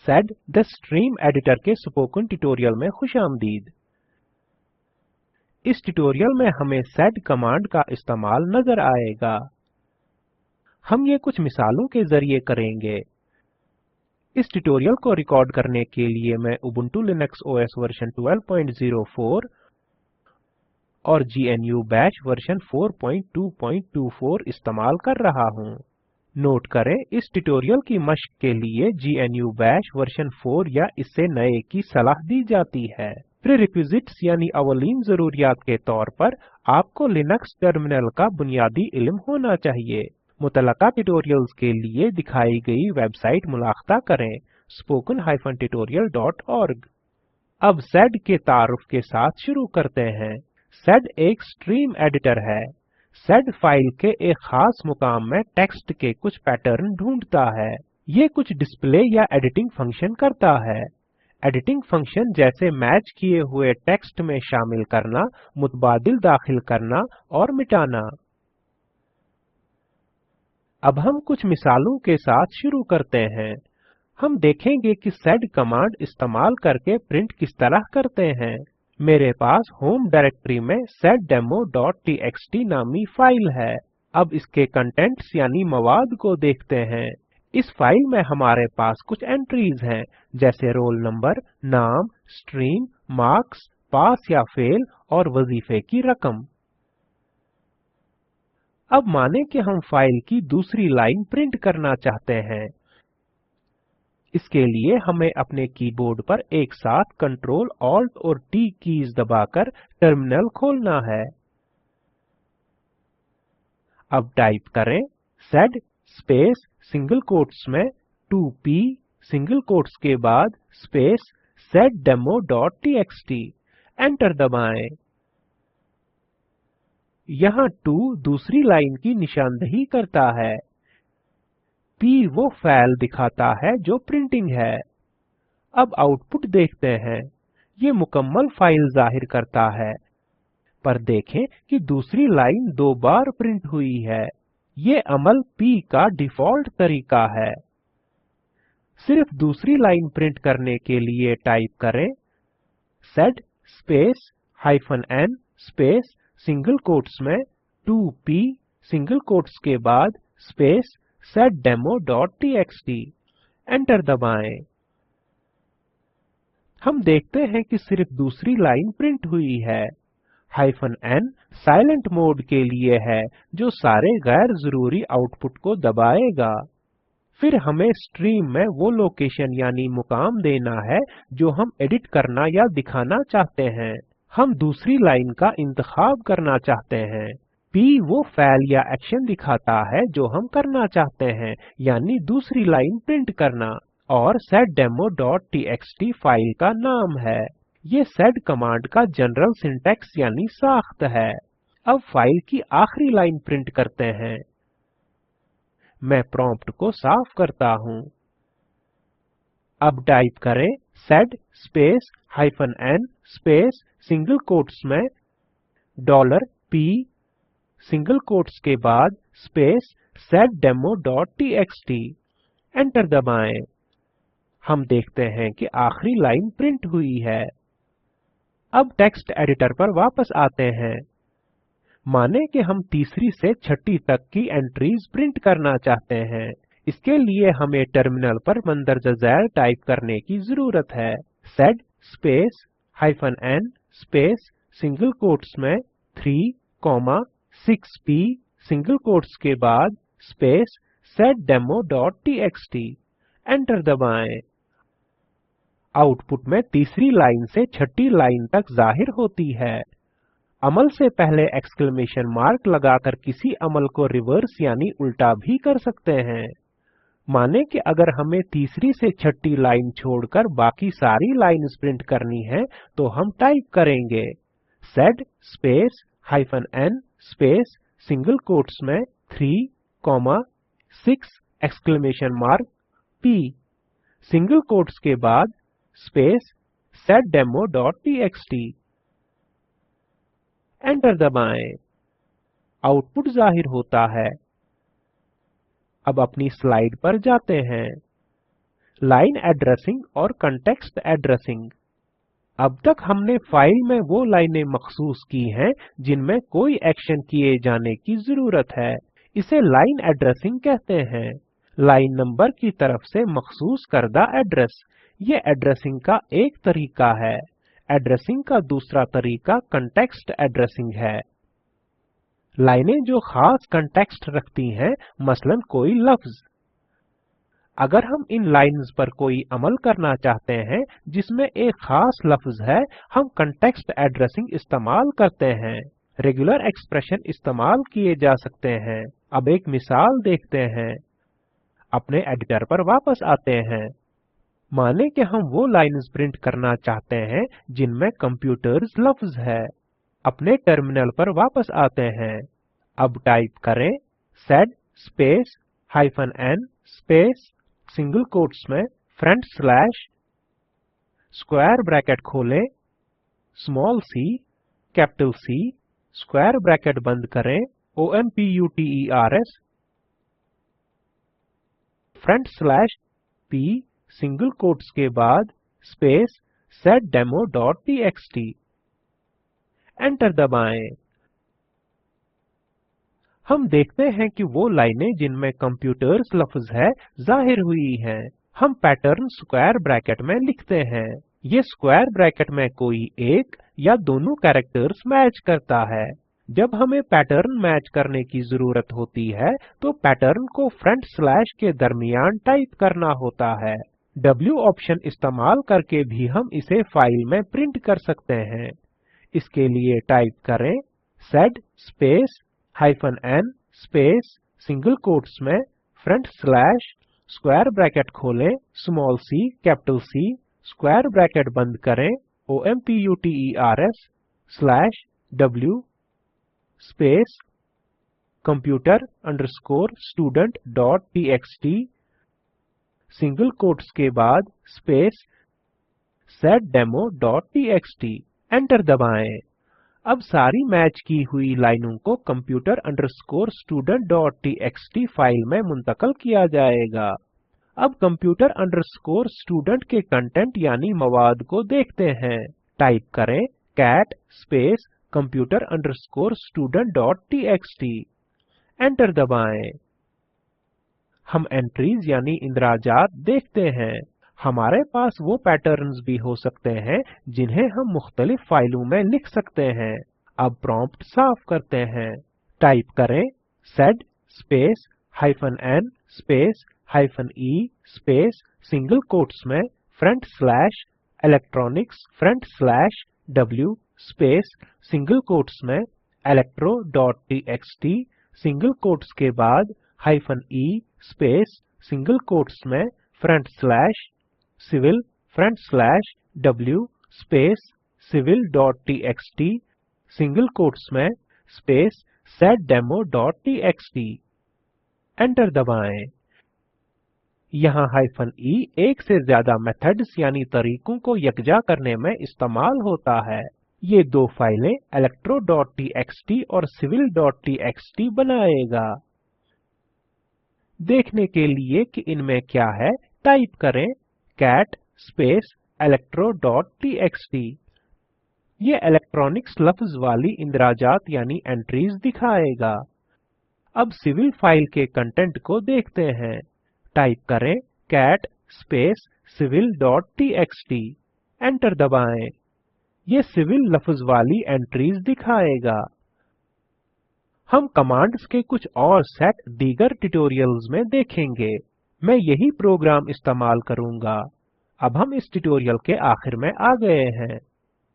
sed the stream editor के spoken tutorial में खुशामदीद। इस ट्यूटोरियल में हमें sed कमांड का इस्तेमाल नजर आएगा। हम ये कुछ मिसालों के जरिए करेंगे। इस ट्यूटोरियल को रिकॉर्ड करने के लिए मैं उबुंटू लिनक्स ओएस वर्जन 12.04 और GNU Bash वर्जन 4224 इस्तेमाल कर रहा हूँ। नोट करें, इस ट्यूटोरियल की मश्क के लिए GNU Bash वर्जन 4 या इससे नए की सलाह दी जाती है। प्रीरिक्विजिट्स यानी अवलीन जरूरियात के तौर पर आपको लिनक्स टर्मिनल का बुनियादी इल्म होना चाहिए। मुतलका ट्यूटोरियल्स के लिए दिखाई गई वेबसाइट मुलाख्ता करें spoken-tutorial.org। अब sed के तारुफ के साथ शुरू करते हैं। sed एक स्ट्रीम एडिटर है। sed फाइल के एक खास मुकाम में टेक्स्ट के कुछ पैटर्न ढूंढता है। ये कुछ डिस्प्ले या एडिटिंग फंक्शन करता है। एडिटिंग फंक्शन जैसे मैच किए हुए टेक्स्ट में शामिल करना, मुतबादिल दाखिल करना और मिटाना। अब हम कुछ मिसालों के साथ शुरू करते हैं। हम देखेंगे कि sed कमांड इस्तेमाल करके प्रिंट किस तरह करते हैं। मेरे पास होम डायरेक्टरी में seddemo.txt नामी फाइल है। अब इसके कंटेंट्स यानी मवाद को देखते हैं। इस फाइल में हमारे पास कुछ एंट्रीज हैं, जैसे रोल नंबर, नाम, स्ट्रीम, मार्क्स, पास या फेल और वजीफे की रकम। अब माने कि हम फाइल की दूसरी लाइन प्रिंट करना चाहते हैं। इसके लिए हमें अपने कीबोर्ड पर एक साथ Ctrl, Alt और T कीज दबाकर टर्मिनल खोलना है। अब टाइप करें sed स्पेस सिंगल कोट्स में 2p सिंगल कोट्स के बाद स्पेस seddemo.txt। एंटर दबाएं। यहाँ 2 दूसरी लाइन की निशानदही करता है। P वो फाइल दिखाता है जो प्रिंटिंग है। अब आउटपुट देखते हैं। ये मुकम्मल फाइल जाहिर करता है, पर देखें कि दूसरी लाइन 2 बार प्रिंट हुई है। ये अमल P का डिफॉल्ट तरीका है। सिर्फ दूसरी लाइन प्रिंट करने के लिए टाइप करें sed space -n space single quotes में 2p सिंगल कोट्स के बाद स्पेस seddemo.txt। एंटर दबाएं। हम देखते हैं कि सिर्फ दूसरी लाइन प्रिंट हुई है। -n साइलेंट मोड के लिए है, जो सारे गैर जरूरी आउटपुट को दबाएगा। फिर हमें स्ट्रीम में वो लोकेशन यानी मुकाम देना है जो हम एडिट करना या दिखाना चाहते हैं। हम दूसरी लाइन का इंतखाब करना चाहते हैं। P वो फाइल या एक्शन दिखाता है जो हम करना चाहते हैं, यानी दूसरी लाइन प्रिंट करना, और seddemo.txt फाइल का नाम है। ये sed कमांड का जनरल सिंटैक्स यानी साख्त है। अब फाइल की आखिरी लाइन प्रिंट करते हैं। मैं प्रॉम्प्ट को साफ करता हूँ। अब टाइप करें sed space -n space single quotes में $p सिंगल कोट्स के बाद स्पेस seddemo.txt। एंटर दबाएं। हम देखते हैं कि आखिरी लाइन प्रिंट हुई है। अब टेक्स्ट एडिटर पर वापस आते हैं। माने कि हम तीसरी से छठी तक की एंट्रीज प्रिंट करना चाहते हैं। इसके लिए हमें टर्मिनल पर मंदरजा झैल टाइप करने की जरूरत है। sed space -n space single quotes में 3,6p सिंगल कोट्स के बाद स्पेस seddemo.txt। एंटर दबाएं। आउटपुट में तीसरी लाइन से छठी लाइन तक जाहिर होती है। अमल से पहले एक्सक्लेमेशन मार्क लगाकर किसी अमल को रिवर्स यानी उल्टा भी कर सकते हैं। माने कि अगर हमें तीसरी से छठी लाइन छोड़कर बाकी सारी लाइन्स प्रिंट करनी है, तो हम टाइप करेंगे sed space -n space single quotes में 3,6 exclamation mark p single quotes के बाद स्पेस seddemo.txt। एंटर दबाएं। आउटपुट जाहिर होता है। अब अपनी स्लाइड पर जाते हैं। लाइन एड्रेसिंग और कंटेक्स्ट एड्रेसिंग। अब तक हमने फाइल में वो लाइनें मखसूस की हैं जिनमें कोई एक्शन किए जाने की जरूरत है। इसे लाइन एड्रेसिंग कहते हैं। लाइन नंबर की तरफ से मखसूस करदा एड्रेस, ये एड्रेसिंग का एक तरीका है। एड्रेसिंग का दूसरा तरीका कंटेक्स्ट एड्रेसिंग है। लाइनें जो खास कंटेक्स्ट रखती हैं, मसलन कोई लफ्ज। अगर हम इन लाइन्स पर कोई अमल करना चाहते हैं जिसमें एक खास लफ्ज है, हम कंटेक्स्ट एड्रेसिंग इस्तेमाल करते हैं। रेगुलर एक्सप्रेशन इस्तेमाल किए जा सकते हैं। अब एक मिसाल देखते हैं। अपने एडिटर पर वापस आते हैं। माने कि हम वो लाइन्स प्रिंट करना चाहते हैं जिनमें कंप्यूटर्स लफ्ज है। अपने टर्मिनल पर वापस आते हैं। अब टाइप करें sed space -n space single quotes में फ्रंट स्लैश स्क्वायर ब्रैकेट खोलें small c capital C square bracket बंद करें OMPUTERS front slash p single quotes के बाद स्पेस seddemo.txt। एंटर दबाएं। हम देखते हैं कि वो लाइनें जिनमें कंप्यूटर्स लफ्ज है जाहिर हुई हैं। हम पैटर्न स्क्वायर ब्रैकेट में लिखते हैं। ये स्क्वायर ब्रैकेट में कोई एक या दोनों कैरेक्टर्स मैच करता है। जब हमें पैटर्न मैच करने की जरूरत होती है तो पैटर्न को फ्रंट स्लैश के दरमियान टाइप करना होता है। W ऑप्शन इस्तेमाल करके भी हम इसे फाइल में प्रिंट कर सकते हैं। इसके लिए टाइप करें sed space -n space single quotes में फ्रंट स्लैश स्क्वायर ब्रैकेट खोलें small c capital C square bracket बंद करें OMPUTERS slash W space computer student dot txt single quotes के बाद स्पेस seddemo.txt। एंटर दबाएं। अब सारी मैच की हुई लाइनों को computer student.txt फाइल में मुंतकल किया जाएगा। अब computer student के कंटेंट यानी मवाद को देखते हैं। टाइप करें cat space computer student.txt। Enter दबाएं। हम एंट्रीज यानी इंद्राजात देखते हैं। हमारे पास वो पैटर्न्स भी हो सकते हैं जिन्हें हम मुख्तलिफ फाइलों में लिख सकते हैं। अब प्रॉम्प्ट साफ करते हैं। टाइप करें sed space -n space -e space single quotes में front slash electronics front slash w space single quotes में electro.txt सिंगल कोट्स के बाद -e स्पेस सिंगल कोट्स में front slash civil front slash w space civil.txt single quotes में space seddemo.txt। Enter दबाएं। यहाँ -e एक से ज्यादा मेथड्स यानी तरीकों को यकजा करने में इस्तेमाल होता है। ये दो फाइलें electro.txt और civil.txt बनाएगा। देखने के लिए कि इनमें क्या है, टाइप करें cat स्पेस electro.txt। ये इलेक्ट्रॉनिक्स लफ्ज वाली इंद्राजात यानी एंट्रीज दिखाएगा। अब सिविल फाइल के कंटेंट को देखते हैं। टाइप करें cat स्पेस civil.txt। एंटर दबाएं। ये सिविल लफ्ज वाली एंट्रीज दिखाएगा। हम कमांड्स के कुछ और सेट दीगर ट्यूटोरियल्स में देखेंगे। मैं यही प्रोग्राम इस्तेमाल करूंगा। अब हम इस ट्यूटोरियल के आखिर में आ गए हैं।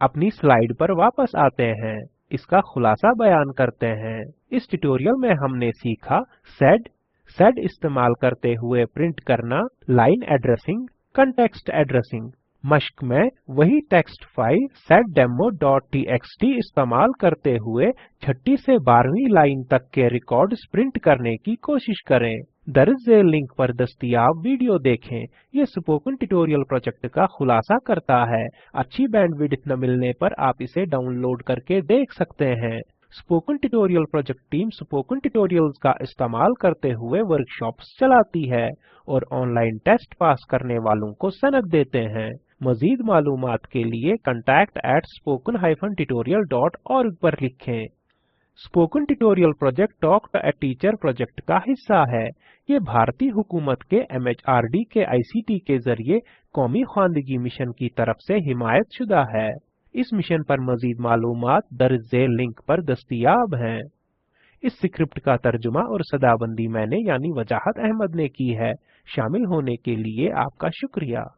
अपनी स्लाइड पर वापस आते हैं। इसका खुलासा बयान करते हैं। इस ट्यूटोरियल में हमने सीखा sed इस्तेमाल करते हुए प्रिंट करना, लाइन एड्रेसिंग, कंटेक्स्ट एड्रेसिंग। मश्क में वही टेक्स्ट फाइल seddemo.txt इस्तेमाल करते हुए 6ठी से 12वीं लाइन तक के रिकॉर्ड्स प्रिंट करने की कोशिश करें। दर्ज लिंक पर दस्तयाब वीडियो देखें। ये स्पोकन ट्यूटोरियल प्रोजेक्ट का खुलासा करता है। अच्छी बैंडविड्थ न मिलने पर आप इसे डाउनलोड करके देख सकते हैं। Spoken tutorial project team spoken tutorials का इस्तेमाल करते हुए वर्कशॉप्स चलाती है और ऑनलाइन टेस्ट पास करने वालों को सनद देते हैं। मजीद मालूमात के लिए contact@spoken-tutorial.org पर लिखें। Spoken tutorial project talk to a teacher project का हिस्सा है। ये भारतीय हुकूमत के MHRD के ICT के जरिए कौमी ख्वानदगी मिशन की तरफ से हिमायत शुदा है। इस मिशन पर मजीद मालूमात दर्ज झेल लिंक पर दस्तयाब हैं। इस स्क्रिप्ट का तर्जुमा और सदाबंदी मैंने यानी वजाहत अहमद ने की है। शामिल होने के लिए आपका शुक्रिया।